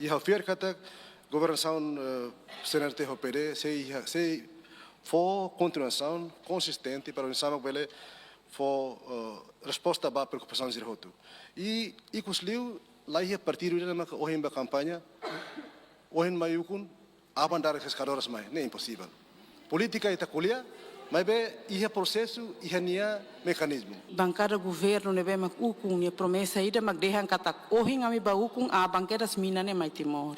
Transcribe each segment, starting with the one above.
E a ver kata governação CNRT HPD se for continuação consistente para o ensino que for resposta à preocupação de roto. E cusliu lá a partir de uma hoje campanha hoje maiukun abandar essas caroras mais nem é impossível. Política está colhia mas é processo e é mecanismo. Bancada governo ne bem ukung ne promessa ida magdehan katak ohin ami ba ukung a banqueras mina ne mai Timor.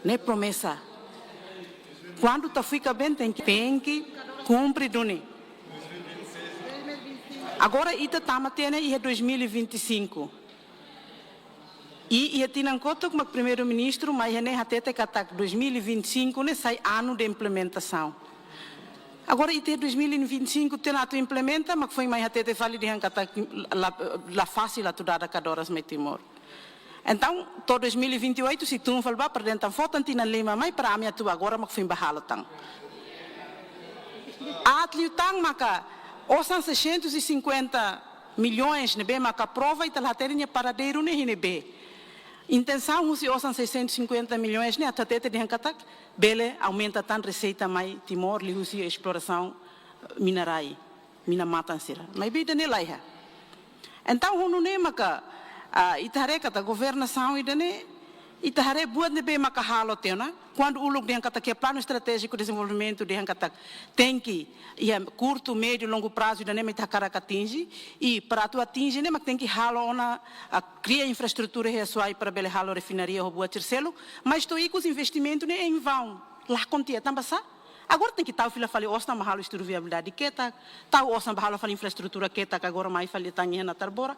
Ne promessa. Quando tá fica bem tem que cumprir doni. Agora ita tamatene é 2025. E tinha conta como primeiro-ministro, mas ne hatete katak 2025 ne sai ano de implementação. Agora, até 2025, tem a implementa, mas foi mais até fali de hankata la fácil a tudada cadoras me Timor. Então, todo 2028, se tu não falar para dentro, foto antina lima mais para a minha tua agora, mas foi bahalo tang. Atliu tang maka, osan 650 milhões ne be maka prova e tal haterinha paradeiro ne hine be. Intenção se osam 650 milhões ne até de hankatak bele aumenta tan receita mai Timor li husi exploração minerai mina matansira mas bida ne laiha então honu ne maka itare kata governação idane itare buat ne be maka halo teona quando uluk de hankata que plano estratégico de desenvolvimento de hankata tem que curto médio longo prazo idane me takara katingi e para tu atingir ne mak tem que halo ona cria infraestrutura resuai para bele halo refinaria robo terceiro mas tô aí com os investimentos ne em vão lá contia tambasa agora tem que tal fila fale osna mahalo estrutura viabilidade que tal osna mahalo fale infraestrutura que agora mais fale tanha na tarbora